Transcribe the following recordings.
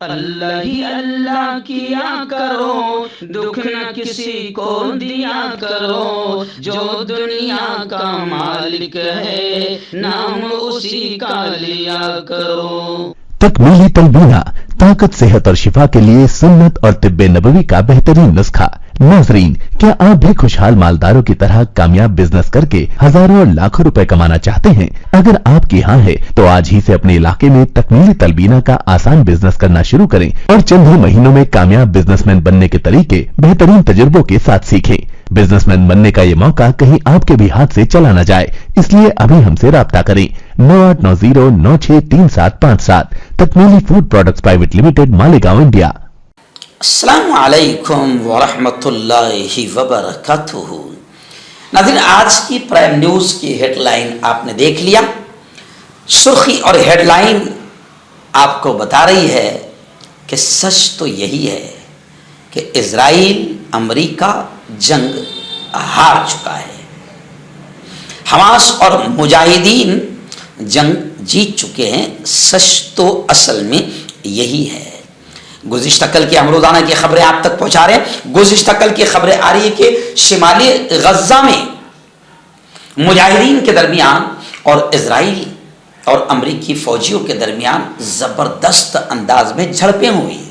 اللہ ہی اللہ کیا کرو، دکھ نہ کسی کو دیا کرو، جو دنیا کا مالک ہے نام اسی کا لیا کرو۔ تکمیلی تلبینہ، طاقت، صحت اور شفا کے لیے سنت اور طب نبوی کا بہترین نسخہ۔ ناظرین، کیا آپ بھی خوشحال مالداروں کی طرح کامیاب بزنس کر کے ہزاروں اور لاکھوں روپے کمانا چاہتے ہیں؟ اگر آپ کی ہاں ہے تو آج ہی سے اپنے علاقے میں تکمیلی تلبینہ کا آسان بزنس کرنا شروع کریں اور چند ہی مہینوں میں کامیاب بزنس مین بننے کے طریقے بہترین تجربوں کے ساتھ سیکھیں۔ بزنس مین بننے کا یہ موقع کہیں آپ کے بھی ہاتھ سے چلا نہ جائے، اس لیے ابھی ہم سے رابطہ کریں۔ 9890963757 تکمیلی food products private limited, Malegaon, India. السلام علیکم ورحمۃ اللہ وبرکاتہ۔ ناظرین، آج کی پرائم نیوز کی ہیڈ لائن آپ نے دیکھ لیا۔ سرخی اور ہیڈ لائن آپ کو بتا رہی ہے کہ سچ تو یہی ہے کہ اسرائیل امریکہ جنگ ہار چکا ہے، حماس اور مجاہدین جنگ جیت چکے ہیں۔ سچ تو اصل میں یہی ہے۔ گزشتہ کل کی ہم روزانہ کی خبریں آپ تک پہنچا رہے ہیں۔ گزشتہ کل کی خبریں آ رہی ہے کہ شمالی غزہ میں مجاہدین کے درمیان اور اسرائیل اور امریکی فوجیوں کے درمیان زبردست انداز میں جھڑپیں ہوئی۔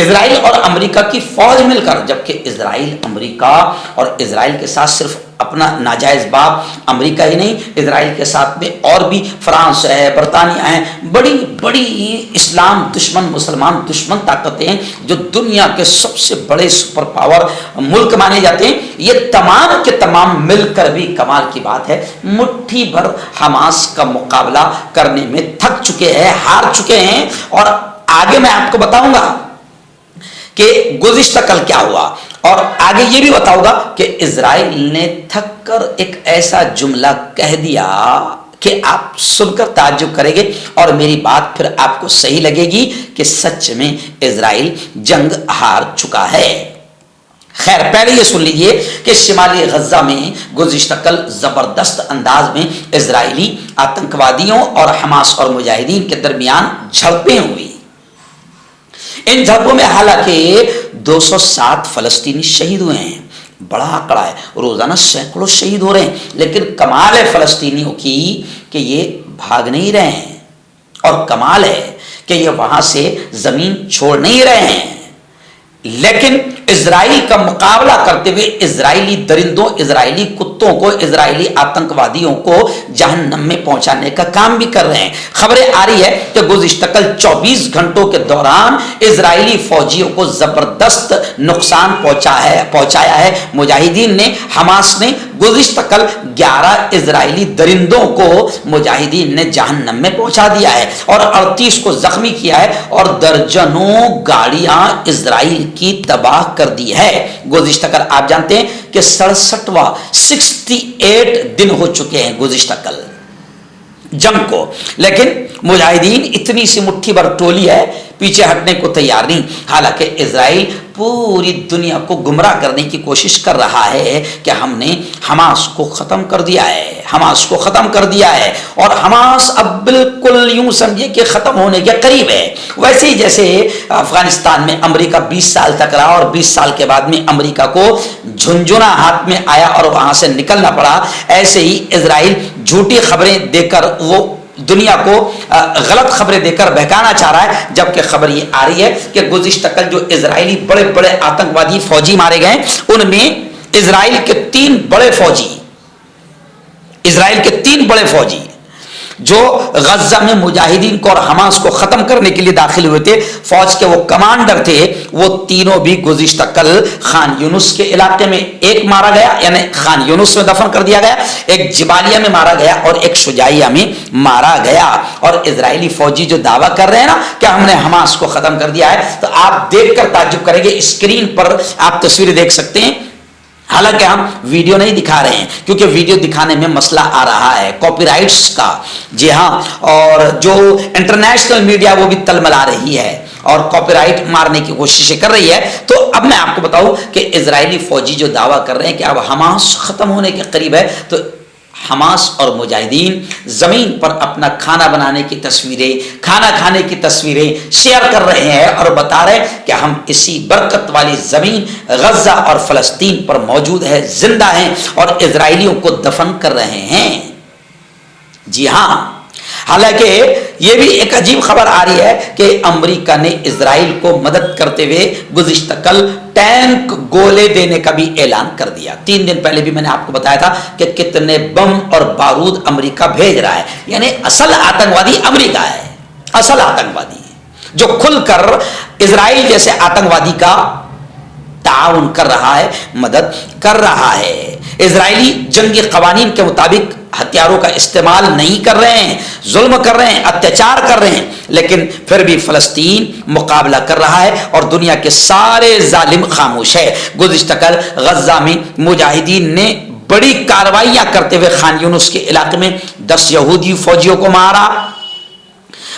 اسرائیل اور امریکہ کی فوج مل کر، جبکہ اسرائیل امریکہ اور اسرائیل کے ساتھ صرف اپنا ناجائز باپ امریکہ ہی نہیں، اسرائیل کے ساتھ میں اور بھی فرانس ہے، برطانیہ ہیں، بڑی بڑی اسلام دشمن، مسلمان دشمن طاقتیں ہیں جو دنیا کے سب سے بڑے سپر پاور ملک مانے جاتے ہیں۔ یہ تمام کے تمام مل کر بھی کمال کی بات ہے مٹھی بھر حماس کا مقابلہ کرنے میں تھک چکے ہیں، ہار چکے ہیں۔ اور آگے میں آپ کو بتاؤں گا کہ گزشتہ کل کیا ہوا، اور آگے یہ بھی بتاؤں گا کہ اسرائیل نے تھک کر ایک ایسا جملہ کہہ دیا کہ آپ سن کر تعجب کریں گے، اور میری بات پھر آپ کو صحیح لگے گی کہ سچ میں اسرائیل جنگ ہار چکا ہے۔ خیر، پہلے یہ سن لیجئے کہ شمالی غزہ میں گزشتہ کل زبردست انداز میں اسرائیلی آتنکوادیوں اور حماس اور مجاہدین کے درمیان جھڑپیں ہوئی۔ ان جھڑپوں میں حالانکہ 207 فلسطینی شہید ہوئے ہیں، بڑا آنکڑا ہے، روزانہ سینکڑوں شہید ہو رہے ہیں، لیکن کمال ہے فلسطینیوں کی کہ یہ بھاگ نہیں رہے ہیں، اور کمال ہے کہ یہ وہاں سے زمین چھوڑ نہیں رہے ہیں، لیکن اسرائیل کا مقابلہ کرتے ہوئے اسرائیلی درندوں، اسرائیلی کتوں کو، اسرائیلی آتنکوادیوں کو جہنم میں پہنچانے کا کام بھی کر رہے ہیں۔ خبریں آ رہی ہے کہ گزشتہ کل 24 گھنٹوں کے دوران اسرائیلی فوجیوں کو زبردست نقصان پہنچایا ہے مجاہدین نے۔ حماس نے گزشتہ کل 11 اسرائیلی درندوں کو مجاہدین نے جہنم میں پہنچا دیا ہے، اور 38 کو زخمی کیا ہے، اور درجنوں گاڑیاں اسرائیل کی تباہ کر دی ہے۔ گزشتہ کل آپ جانتے ہیں کہ 68 دن ہو چکے ہیں گزشتہ کل جنگ کو، لیکن مجاہدین اتنی سی مٹھی بھر ٹولی ہے، پیچھے ہٹنے کو تیار نہیں۔ حالانکہ اسرائیل پوری دنیا کو گمراہ کرنے کی کوشش کر رہا ہے کہ ہم نے حماس کو ختم کر دیا ہے، حماس کو ختم کر دیا ہے، اور حماس اب بالکل یوں سمجھے کہ ختم ہونے کے قریب ہے۔ ویسے ہی جیسے افغانستان میں امریکہ 20 سال تک رہا، اور 20 سال کے بعد میں امریکہ کو جھنجھنا ہاتھ میں آیا اور وہاں سے نکلنا پڑا، ایسے ہی اسرائیل جھوٹی خبریں دے کر وہ دنیا کو غلط خبریں دے کر بہکانا چاہ رہا ہے، جبکہ خبر یہ آ رہی ہے کہ گزشتہ کل جو اسرائیلی بڑے بڑے آتنکوادی فوجی مارے گئے، ان میں اسرائیل کے 3 بڑے فوجی جو غزہ میں مجاہدین کو اور حماس کو ختم کرنے کے لیے داخل ہوئے تھے، فوج کے وہ کمانڈر تھے، وہ تینوں بھی گزشتہ کل خان یونس کے علاقے میں ایک مارا گیا، یعنی خان یونس میں دفن کر دیا گیا، ایک جبالیہ میں مارا گیا اور ایک شجاعیہ میں مارا گیا۔ اور اسرائیلی فوجی جو دعویٰ کر رہے ہیں نا کہ ہم نے حماس کو ختم کر دیا ہے، تو آپ دیکھ کر تعجب کریں گے۔ اسکرین پر آپ تصویریں دیکھ سکتے ہیں، حالانکہ ہم ویڈیو نہیں دکھا رہے ہیں کیونکہ ویڈیو دکھانے میں مسئلہ آ رہا ہے کاپی رائٹس کا، جی ہاں، اور جو انٹرنیشنل میڈیا وہ بھی تلملا رہی ہے اور کاپی رائٹ مارنے کی کوششیں کر رہی ہے۔ تو اب میں آپ کو بتاؤں کہ اسرائیلی فوجی جو دعویٰ کر رہے ہیں کہ اب حماس ختم ہونے کے قریب ہے، تو حماس اور مجاہدین زمین پر اپنا کھانا بنانے کی تصویریں، کھانا کھانے کی تصویریں شیئر کر رہے ہیں اور بتا رہے ہیں کہ ہم اسی برکت والی زمین غزہ اور فلسطین پر موجود ہے، زندہ ہیں اور اسرائیلیوں کو دفن کر رہے ہیں۔ جی ہاں، حالانکہ یہ بھی ایک عجیب خبر آ رہی ہے کہ امریکہ نے اسرائیل کو مدد کرتے ہوئے گزشتہ کل ٹینک گولے دینے کا بھی اعلان کر دیا۔ 3 دن پہلے بھی میں نے آپ کو بتایا تھا کہ کتنے بم اور بارود امریکہ بھیج رہا ہے، یعنی اصل آتنکوادی امریکہ ہے، اصل آتنکوادی جو کھل کر اسرائیل جیسے آتنکوادی کا تعاون کر رہا ہے، مدد کر رہا ہے۔ اسرائیلی جنگی قوانین کے مطابق ہتھیاروں کا استعمال نہیں کر رہے ہیں، ظلم کر رہے ہیں، اتیاچار کر رہے ہیں، لیکن پھر بھی فلسطین مقابلہ کر رہا ہے اور دنیا کے سارے ظالم خاموش ہے۔ گزشتہ کل غزہ میں مجاہدین نے بڑی کارروائیاں کرتے ہوئے خان یونس کے علاقے میں 10 یہودی فوجیوں کو مارا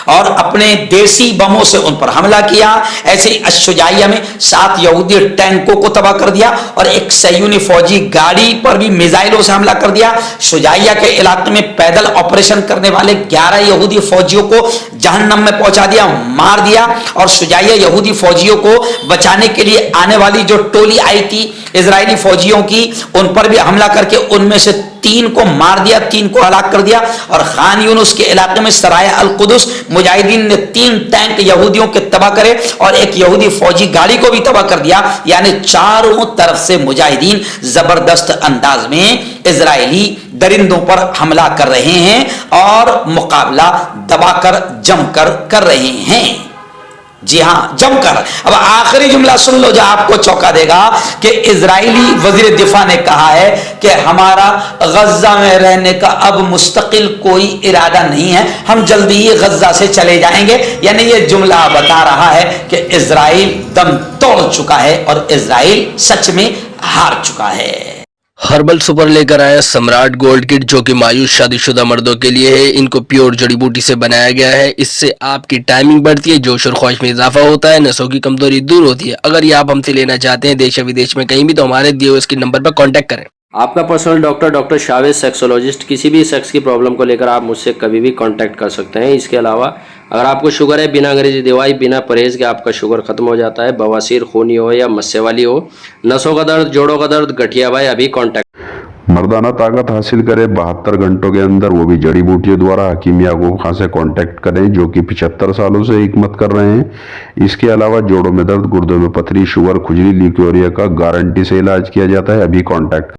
اور اپنے دیسی بموں سے ان پر حملہ کیا۔ ایسے ہی الشجاعیہ میں 7 یہودی ٹینکوں کو تباہ کر دیا اور ایک صہیونی فوجی گاڑی پر بھی میزائلوں سے حملہ کر دیا۔ شجاعیہ کے علاقے میں پیدل آپریشن کرنے والے 11 یہودی فوجیوں کو جہنم میں پہنچا دیا، مار دیا۔ اور شجاعیہ یہودی فوجیوں کو بچانے کے لیے آنے والی جو ٹولی آئی تھی اسرائیلی فوجیوں کی، ان پر بھی حملہ کر کے ان میں سے 3 کو مار دیا، 3 کو ہلاک کر دیا۔ اور خان یونس کے علاقے میں سرایہ القدس مجاہدین نے 3 ٹینک یہودیوں کے تباہ کرے اور ایک یہودی فوجی گاڑی کو بھی تباہ کر دیا۔ یعنی چاروں طرف سے مجاہدین زبردست انداز میں اسرائیلی درندوں پر حملہ کر رہے ہیں اور مقابلہ دبا کر جم کر رہے ہیں۔ جی ہاں، جم کر۔ اب آخری جملہ سن لو جو آپ کو چونکا دے گا کہ اسرائیلی وزیر دفاع نے کہا ہے کہ ہمارا غزہ میں رہنے کا اب مستقل کوئی ارادہ نہیں ہے، ہم جلدی ہی غزہ سے چلے جائیں گے۔ یعنی یہ جملہ بتا رہا ہے کہ اسرائیل دم توڑ چکا ہے اور اسرائیل سچ میں ہار چکا ہے۔ ہربل سپر لے کر آیا سمراٹ گولڈ کٹ، جو کہ مایوس شادی شدہ مردوں کے لیے ہے۔ ان کو پیور جڑی بوٹی سے بنایا گیا ہے، اس سے آپ کی ٹائمنگ بڑھتی ہے، جوش اور خواہش میں اضافہ ہوتا ہے، نسوں کی کمزوری دور ہوتی ہے۔ اگر یہ آپ ہم سے لینا چاہتے ہیں دیش و ودیش میں کہیں بھی، تو ہمارے دیے ہوئے اسکرین نمبر پر کانٹیکٹ کریں۔ آپ کا پرسنل ڈاکٹر شاویز سیکسولوجسٹ، کسی بھی سیکس کی پرابلم کو لے کر آپ مجھ سے کبھی بھی کانٹیکٹ کر سکتے ہیں۔ اس کے علاوہ اگر آپ کو شوگر ہے، بنا انگریزی دوائی، بنا پرہیز کے آپ کا شوگر ختم ہو جاتا ہے، بواسیر خونی ہو یا مسے والی ہو، نسوں کا درد، جوڑوں کا درد، گٹھیا بھائی، ابھی کانٹیکٹ۔ مردانہ طاقت حاصل کرے 72 گھنٹوں کے اندر، وہ بھی جڑی بوٹیوں دوارا، حکیم یعقوب خان سے کانٹیکٹ کریں جو کہ 75 سالوں سے حکمت کر رہے ہیں۔ اس کے علاوہ جوڑوں میں درد، گردوں میں پتھری، شوگر، کھجلی، لیکوریا کا گارنٹی سے علاج کیا جاتا ہے، ابھی کانٹیکٹ